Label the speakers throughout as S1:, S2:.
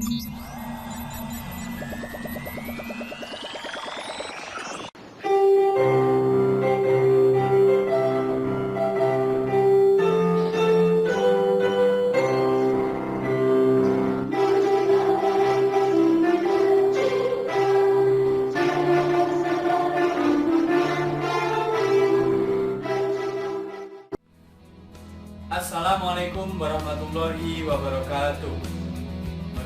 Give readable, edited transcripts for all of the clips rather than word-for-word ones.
S1: Assalamualaikum warahmatullahi wabarakatuh.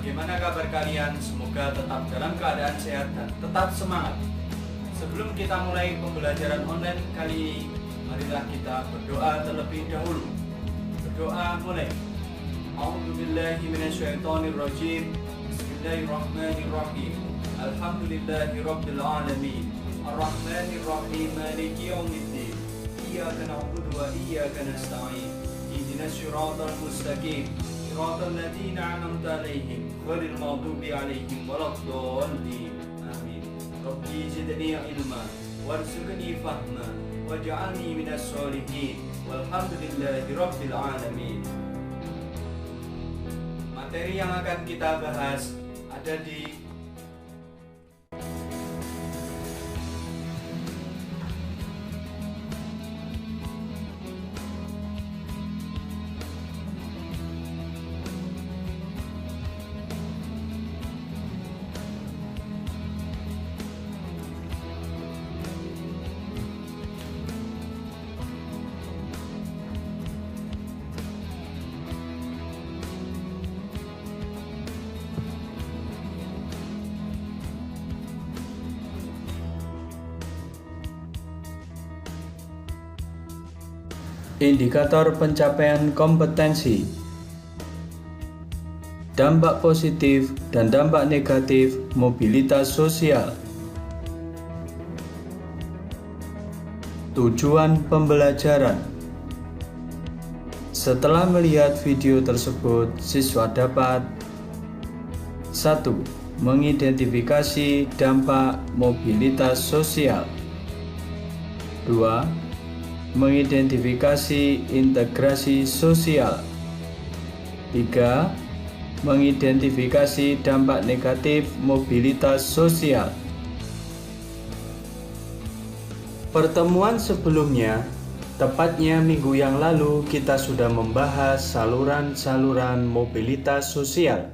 S1: Bagaimana kabar kalian? Semoga tetap dalam keadaan sehat dan tetap semangat. Sebelum kita mulai pembelajaran online kali ini, marilah kita berdoa terlebih dahulu. Berdoa mulai. A'udzubillahi minasyaitonirrajim. Bismillahirrahmanirrahim. Alhamdulillahirabbil alamin. Arrahmanirrahim. Maliki yaumiddin. Iyyaka na'budu wa iyyaka nasta'in. Ihdinas siratal mustaqim. Siratal ladzina an'amta 'alaihim ghairil maghdubi 'alaihim waladdallin. Amin. Rabbi zidni ilma warzuqni fahma waj'alni minas sholihin. Walhamdulillahi rabbil alamin. Materi yang akan kita bahas ada di indikator pencapaian kompetensi, dampak positif dan dampak negatif mobilitas sosial. Tujuan pembelajaran. Setelah melihat video tersebut, siswa dapat 1. Mengidentifikasi dampak mobilitas sosial. 2. Mengidentifikasi integrasi sosial. 3. Mengidentifikasi dampak negatif mobilitas sosial. Pertemuan sebelumnya, tepatnya minggu yang lalu, kita sudah membahas saluran-saluran mobilitas sosial.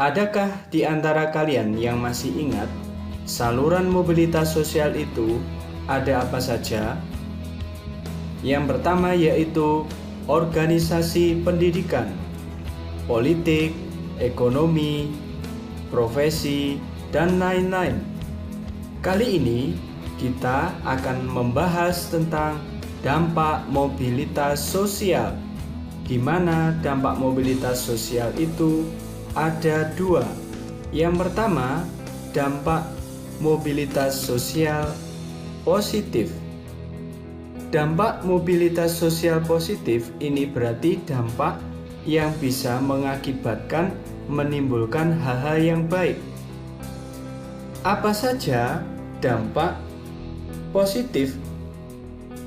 S1: Adakah di antara kalian yang masih ingat saluran mobilitas sosial itu ada apa saja? Yang pertama yaitu organisasi pendidikan, politik, ekonomi, profesi, dan lain-lain. Kali ini kita akan membahas tentang dampak mobilitas sosial, di mana dampak mobilitas sosial itu ada 2. Yang pertama, dampak mobilitas sosial positif. Dampak mobilitas sosial positif ini berarti dampak yang bisa mengakibatkan menimbulkan hal-hal yang baik. Apa saja dampak positif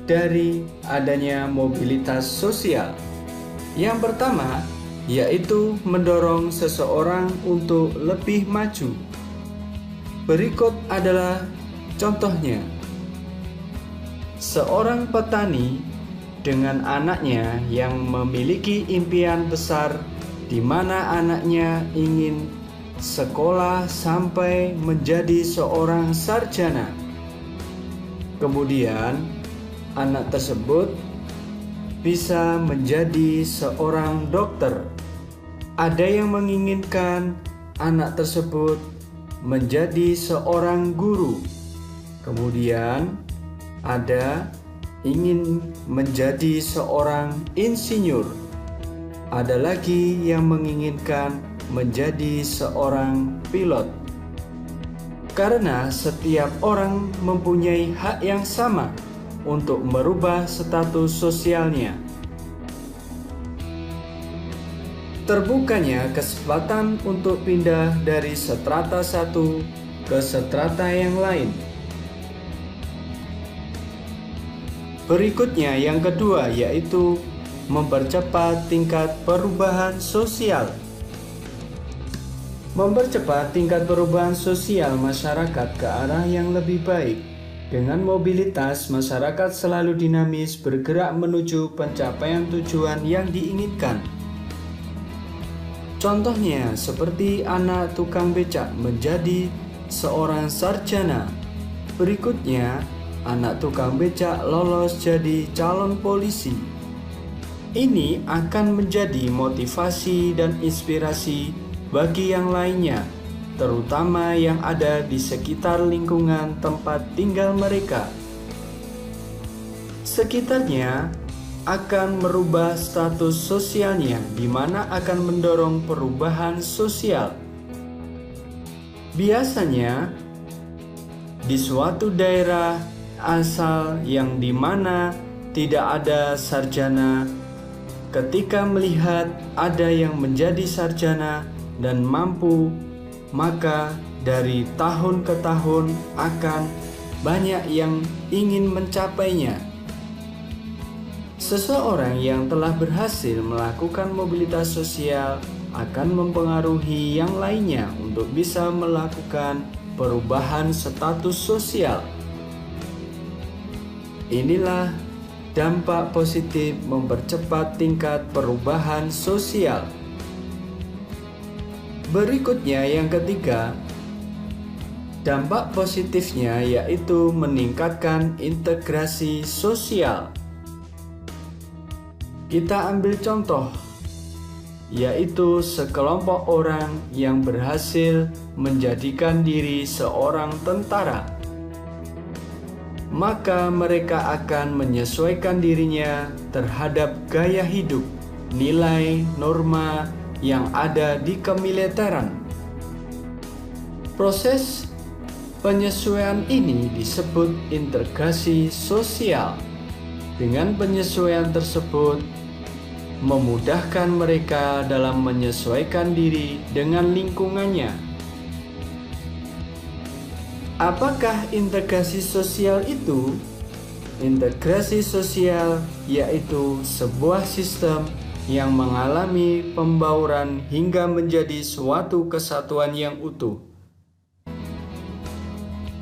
S1: dari adanya mobilitas sosial? Yang pertama yaitu mendorong seseorang untuk lebih maju. Berikut adalah contohnya. Seorang petani dengan anaknya yang memiliki impian besar di mana anaknya ingin sekolah sampai menjadi seorang sarjana. Kemudian anak tersebut bisa menjadi seorang dokter. Ada yang menginginkan anak tersebut menjadi seorang guru. Kemudian ada ingin menjadi seorang insinyur. Ada lagi yang menginginkan menjadi seorang pilot. Karena setiap orang mempunyai hak yang sama untuk merubah status sosialnya. Terbukanya kesempatan untuk pindah dari strata satu ke strata yang lain. Berikutnya yang kedua yaitu mempercepat tingkat perubahan sosial. Mempercepat tingkat perubahan sosial masyarakat ke arah yang lebih baik. Dengan mobilitas, masyarakat selalu dinamis bergerak menuju pencapaian tujuan yang diinginkan. Contohnya, seperti anak tukang becak menjadi seorang sarjana. Berikutnya, anak tukang becak lolos jadi calon polisi. Ini akan menjadi motivasi dan inspirasi bagi yang lainnya, terutama yang ada di sekitar lingkungan tempat tinggal mereka. Sekitarnya akan merubah status sosialnya, di mana akan mendorong perubahan sosial. Biasanya, di suatu daerah asal yang di mana tidak ada sarjana, ketika melihat ada yang menjadi sarjana dan mampu, maka dari tahun ke tahun akan banyak yang ingin mencapainya. Seseorang yang telah berhasil melakukan mobilitas sosial akan mempengaruhi yang lainnya untuk bisa melakukan perubahan status sosial. Inilah dampak positif mempercepat tingkat perubahan sosial. Berikutnya yang ketiga, dampak positifnya yaitu meningkatkan integrasi sosial. Kita ambil contoh, yaitu sekelompok orang yang berhasil menjadikan diri seorang tentara. Maka mereka akan menyesuaikan dirinya terhadap gaya hidup, nilai, norma yang ada di kemiliteran. Proses penyesuaian ini disebut integrasi sosial. Dengan penyesuaian tersebut, memudahkan mereka dalam menyesuaikan diri dengan lingkungannya. Apakah integrasi sosial itu? Integrasi sosial yaitu sebuah sistem yang mengalami pembauran hingga menjadi suatu kesatuan yang utuh.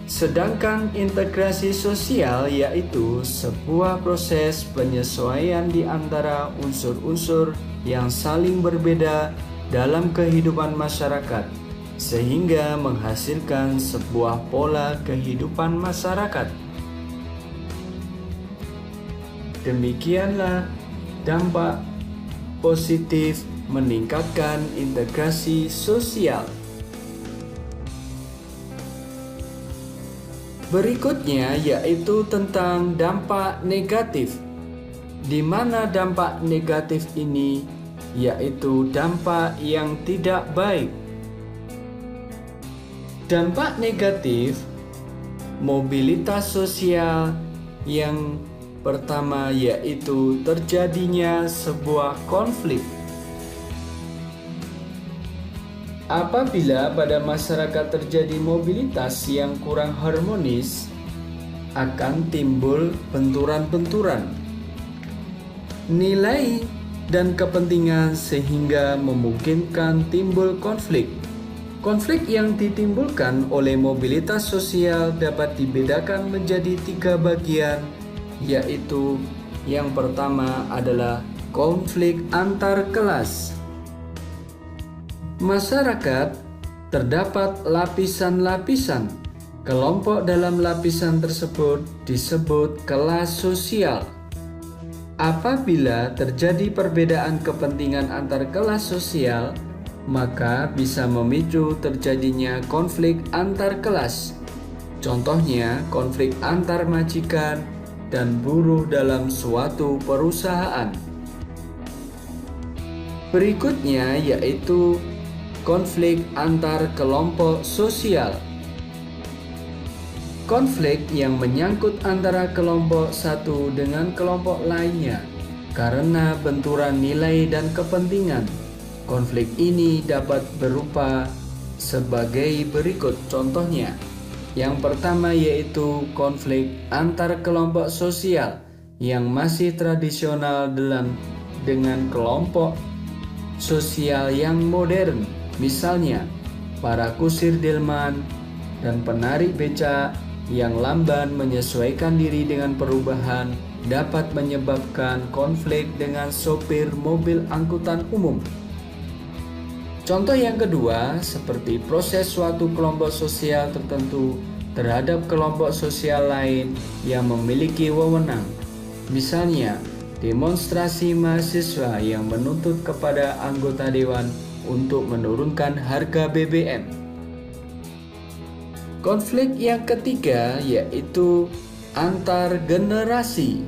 S1: Sedangkan integrasi sosial yaitu sebuah proses penyesuaian di antara unsur-unsur yang saling berbeda dalam kehidupan masyarakat, sehingga menghasilkan sebuah pola kehidupan masyarakat. Demikianlah dampak positif meningkatkan integrasi sosial. Berikutnya yaitu tentang dampak negatif, di mana dampak negatif ini yaitu dampak yang tidak baik. Dampak negatif mobilitas sosial yang pertama yaitu terjadinya sebuah konflik. Apabila pada masyarakat terjadi mobilitas yang kurang harmonis, akan timbul benturan-benturan nilai dan kepentingan sehingga memungkinkan timbul konflik. Konflik yang ditimbulkan oleh mobilitas sosial dapat dibedakan menjadi 3 bagian, yaitu yang pertama adalah konflik antar kelas. Masyarakat terdapat lapisan-lapisan. Kelompok dalam lapisan tersebut disebut kelas sosial. Apabila terjadi perbedaan kepentingan antar kelas sosial, maka bisa memicu terjadinya konflik antar kelas. Contohnya, konflik antar majikan dan buruh dalam suatu perusahaan. Berikutnya yaitu konflik antar kelompok sosial. Konflik yang menyangkut antara kelompok satu dengan kelompok lainnya karena benturan nilai dan kepentingan. Konflik ini dapat berupa sebagai berikut contohnya. Yang pertama yaitu konflik antar kelompok sosial yang masih tradisional dengan kelompok sosial yang modern. Misalnya, para kusir delman, dan penarik becak yang lamban menyesuaikan diri dengan perubahan dapat menyebabkan konflik dengan sopir mobil angkutan umum. Contoh yang kedua, seperti proses suatu kelompok sosial tertentu terhadap kelompok sosial lain yang memiliki wewenang. Misalnya, demonstrasi mahasiswa yang menuntut kepada anggota dewan untuk menurunkan harga BBM. Konflik yang ketiga yaitu antar generasi.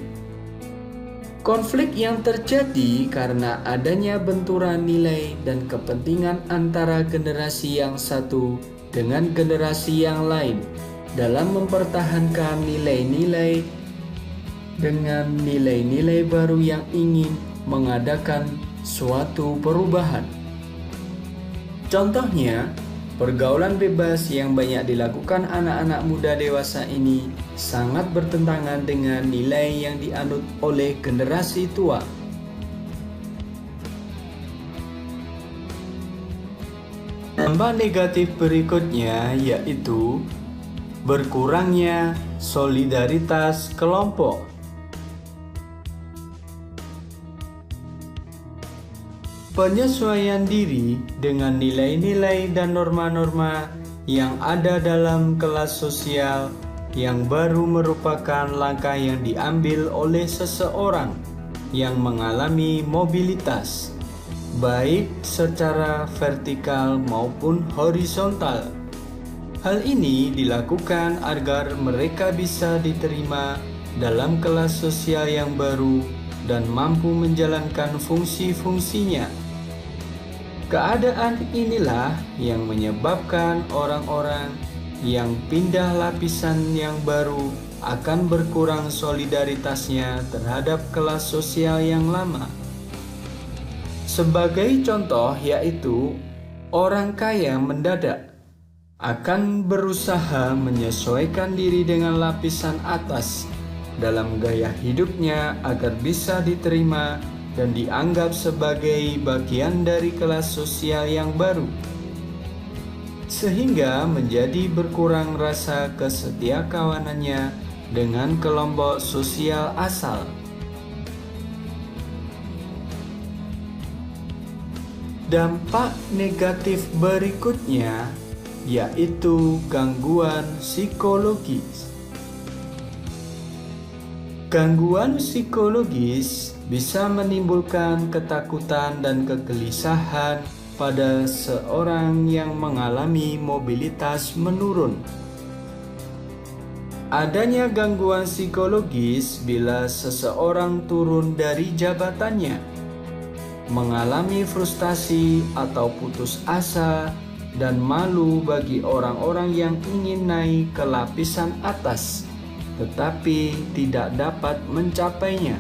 S1: Konflik yang terjadi karena adanya benturan nilai dan kepentingan antara generasi yang satu dengan generasi yang lain dalam mempertahankan nilai-nilai dengan nilai-nilai baru yang ingin mengadakan suatu perubahan. Contohnya, pergaulan bebas yang banyak dilakukan anak-anak muda dewasa ini sangat bertentangan dengan nilai yang dianut oleh generasi tua. Dampak negatif berikutnya yaitu berkurangnya solidaritas kelompok. Penyesuaian diri dengan nilai-nilai dan norma-norma yang ada dalam kelas sosial yang baru merupakan langkah yang diambil oleh seseorang yang mengalami mobilitas, baik secara vertikal maupun horizontal. Hal ini dilakukan agar mereka bisa diterima dalam kelas sosial yang baru dan mampu menjalankan fungsi-fungsinya. Keadaan inilah yang menyebabkan orang-orang yang pindah lapisan yang baru akan berkurang solidaritasnya terhadap kelas sosial yang lama. Sebagai contoh yaitu orang kaya mendadak akan berusaha menyesuaikan diri dengan lapisan atas dalam gaya hidupnya agar bisa diterima dan dianggap sebagai bagian dari kelas sosial yang baru, sehingga menjadi berkurang rasa kesetiakawanannya dengan kelompok sosial asal. Dampak negatif berikutnya yaitu gangguan psikologis. Gangguan psikologis bisa menimbulkan ketakutan dan kegelisahan pada seorang yang mengalami mobilitas menurun. Adanya gangguan psikologis bila seseorang turun dari jabatannya, mengalami frustasi atau putus asa, dan malu bagi orang-orang yang ingin naik ke lapisan atas tetapi tidak dapat mencapainya.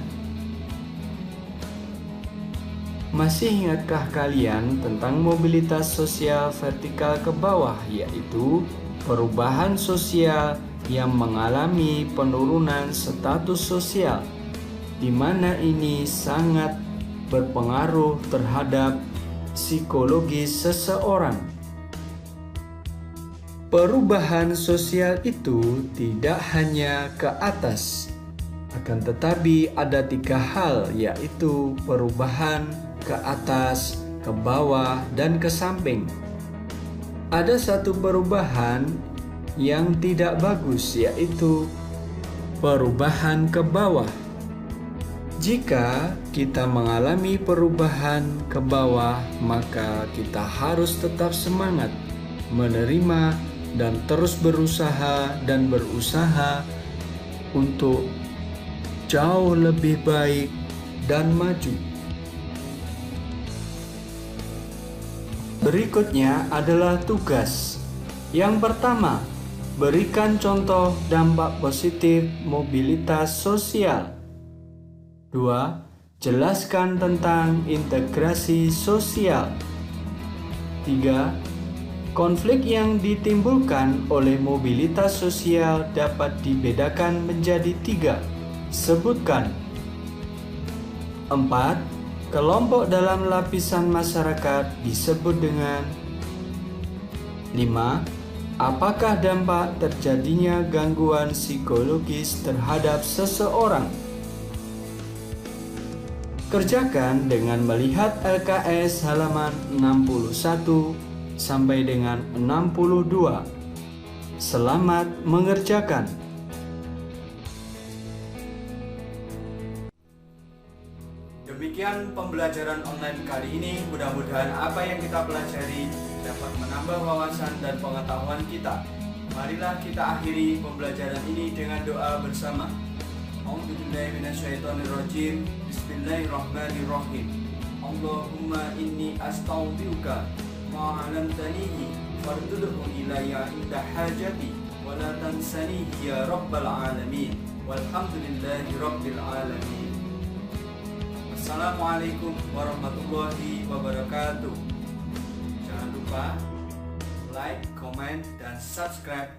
S1: Masih ingatkah kalian tentang mobilitas sosial vertikal ke bawah, yaitu perubahan sosial yang mengalami penurunan status sosial, di mana ini sangat berpengaruh terhadap psikologis seseorang. Perubahan sosial itu tidak hanya ke atas, akan tetapi ada 3 hal, yaitu perubahan ke atas, ke bawah, dan ke samping. Ada satu perubahan yang tidak bagus, yaitu perubahan ke bawah. Jika kita mengalami perubahan ke bawah, maka kita harus tetap semangat, menerima, dan terus berusaha untuk jauh lebih baik dan maju. Berikutnya adalah tugas. Yang pertama, berikan contoh dampak positif mobilitas sosial. 2. Jelaskan tentang integrasi sosial. 3. Konflik yang ditimbulkan oleh mobilitas sosial dapat dibedakan menjadi 3. Sebutkan. 4. Kelompok dalam lapisan masyarakat disebut dengan 5. Apakah dampak terjadinya gangguan psikologis terhadap seseorang? Kerjakan dengan melihat LKS halaman 61 sampai dengan 62. Selamat mengerjakan. Demikian pembelajaran online kali ini. Mudah-mudahan apa yang kita pelajari dapat menambah wawasan dan pengetahuan kita. Marilah kita akhiri pembelajaran ini dengan doa bersama. A'udzubillahiminasyaitonirrajim. Bismillahirrahmanirrahim. Allahumma inni astaudiuka ma'alamtanihi farduduhu ilayya inda hajati wa la tansanihi ya rabbal alamin. Walhamdulillahi rabbil alamin. Assalamualaikum warahmatullahi wabarakatuh. Jangan lupa like, comment, dan subscribe